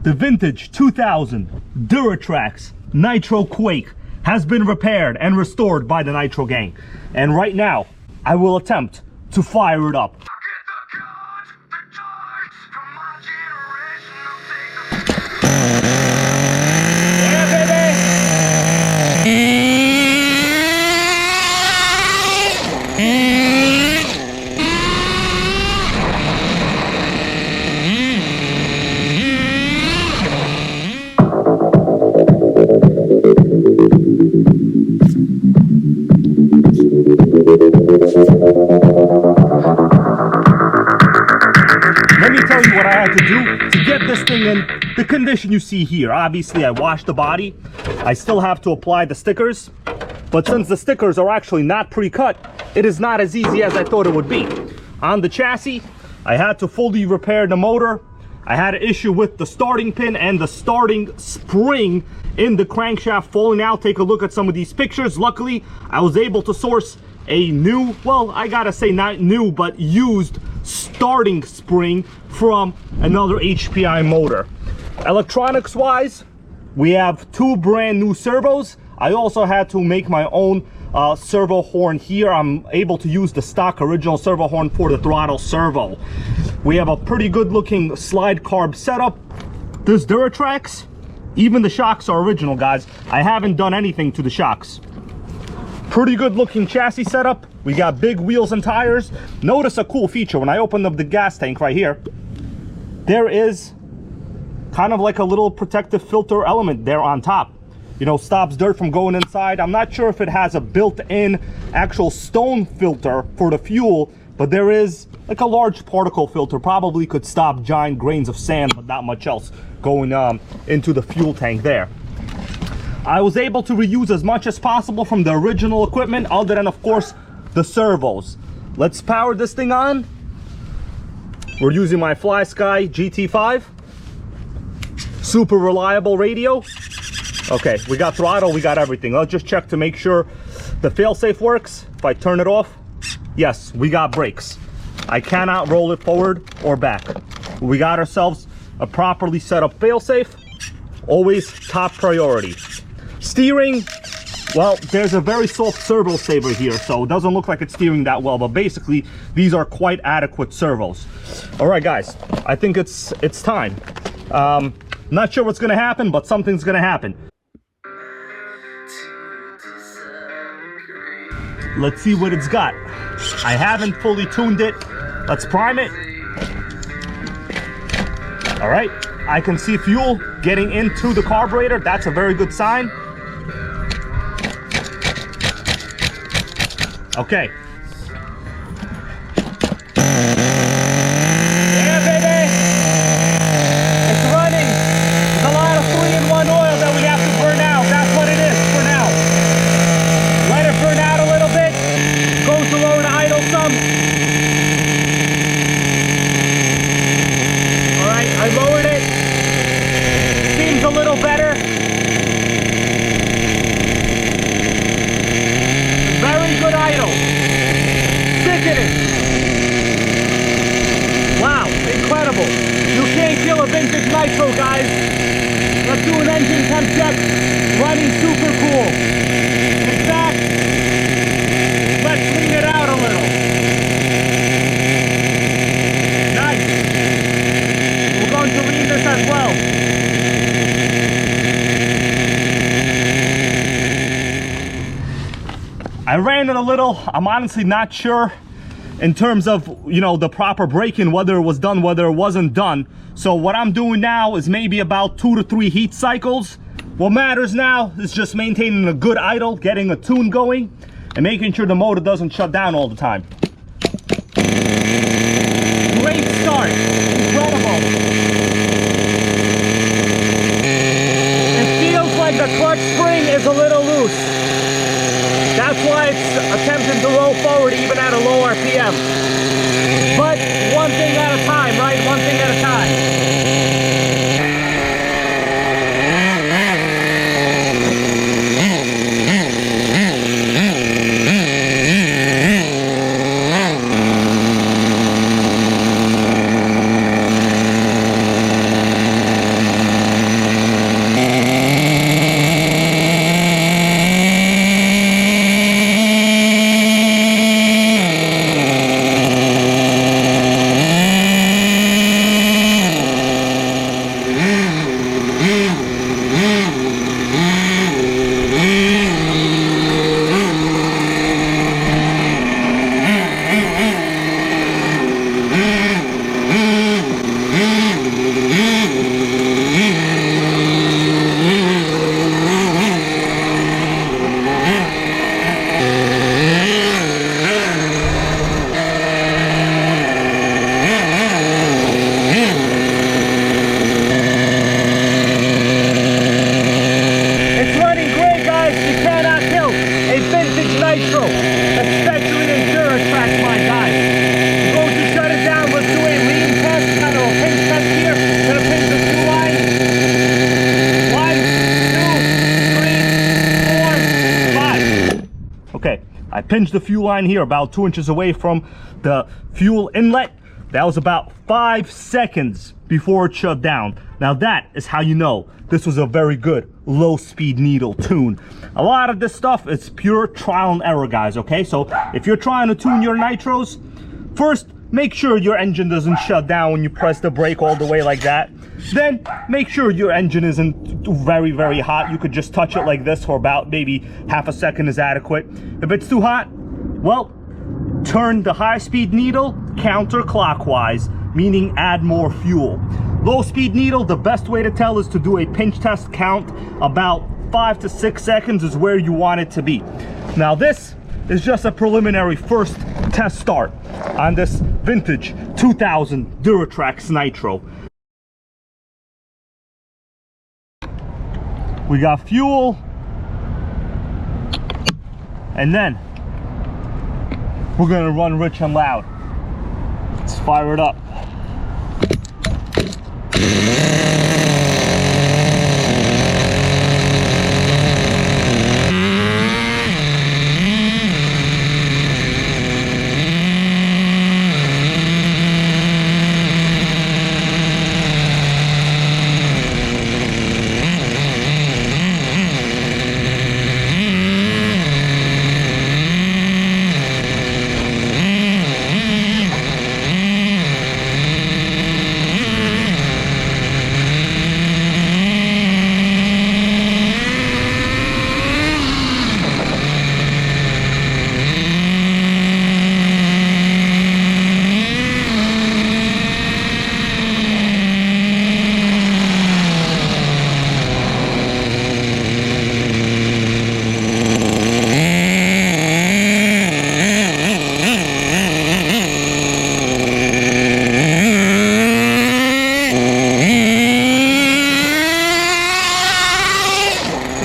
The vintage 2000 Duratrax Nitro Quake has been repaired and restored by the Nitro gang. And right now, I will attempt to fire it up. Let me tell you what I had to do to get this thing in the condition you see here. Obviously, I washed the body. I still have to apply the stickers. But since the stickers are actually not pre-cut, it is not as easy as I thought it would be. On the chassis, I had to fully repair the motor. I had an issue with the starting pin and the starting spring in the crankshaft falling out. Take a look at some of these pictures. Luckily, I was able to source a new, well, I gotta say not new, but used starting spring from another HPI motor. Electronics wise, we have two brand new servos. I also had to make my own servo horn here. I'm able to use the stock original servo horn for the throttle servo. We have a pretty good looking slide carb setup. This Duratrax, even the shocks are original, guys. I haven't done anything to the shocks. Pretty good looking chassis setup. We got big wheels and tires. Notice a cool feature. When I opened up the gas tank right here, there is kind of like a little protective filter element there on top. You know, stops dirt from going inside. I'm not sure if it has a built-in actual stone filter for the fuel, but there is like a large particle filter. Probably could stop giant grains of sand, but not much else going into the fuel tank there. I was able to reuse as much as possible from the original equipment, other than, of course, the servos. Let's power this thing on. We're using my FlySky GT5. Super reliable radio. Okay, we got throttle, we got everything. Let's just check to make sure the failsafe works. If I turn it off, yes, we got brakes. I cannot roll it forward or back. We got ourselves a properly set up failsafe. Always top priority. Steering, well, there's a very soft servo saver here, so it doesn't look like it's steering that well, but basically these are quite adequate servos. All right, guys, I think it's time. Not sure what's gonna happen, but something's gonna happen. Let's see what it's got. I haven't fully tuned it. Let's prime it. All right, I can see fuel getting into the carburetor. That's a very good sign. Okay. Yeah, baby. It's running. There's a lot of 3-in-1 oil that we have to burn out. That's what it is for now. Let it burn out a little bit. Go to lower the idle some. All right, I lowered it. Seems a little better. Very good idle. Sickening. Wow, incredible. You can't kill a vintage Nitro, guys. Let's do an engine temp check. Running super cool. In fact, let's clean it out a little. Nice. We're going to read this as well. I ran it a little. I'm honestly not sure in terms of, you know, the proper braking, whether it was done, whether it wasn't done. So what I'm doing now is maybe about 2 to 3 heat cycles. What matters now is just maintaining a good idle, getting a tune going, and making sure the motor doesn't shut down all the time. Great start. Incredible. It feels like the clutch spring is a little loose. That's why it's attempting to roll forward even at a low RPM. But one thing at a time, right? One thing at a time. pinched the fuel line here about 2 inches away from the fuel inlet. That was about 5 seconds before it shut down. Now that is how you know this was a very good low-speed needle tune. A lot of this stuff is pure trial and error, guys, okay? So if you're trying to tune your nitros, first make sure your engine doesn't shut down when you press the brake all the way like that. Then make sure your engine isn't very, very hot. You could just touch it like this for about maybe half a second is adequate. If it's too hot, well, turn the high-speed needle counterclockwise, meaning add more fuel. Low-speed needle, the best way to tell is to do a pinch test count. About 5 to 6 seconds is where you want it to be. Now this is just a preliminary first test start on this vintage 2000 Duratrax Nitro. We got fuel, and then we're gonna run rich and loud. Let's fire it up.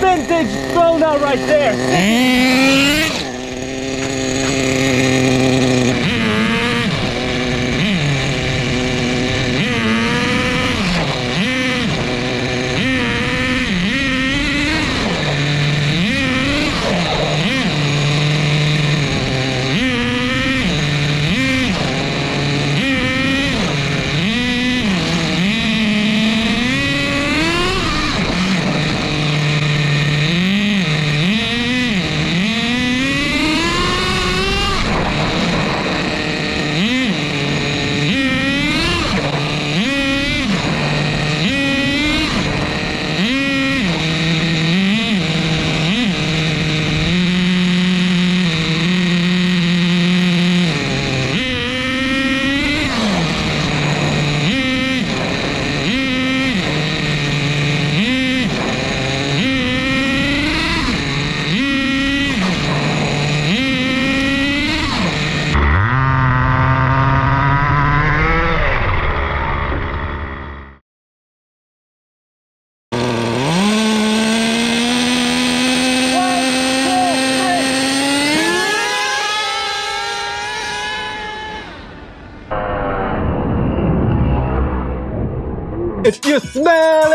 Vintage thrown out right there. If you smell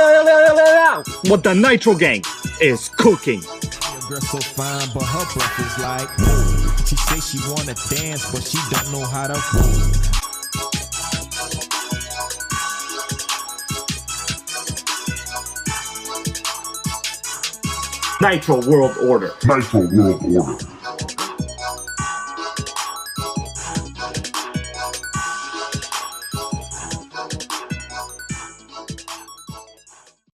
what the Nitro Gang is cooking. Your girl so fine, but her breath is like whoa. She say she wanna dance, but she don't know how to move. Nitro World Order. Nitro World Order.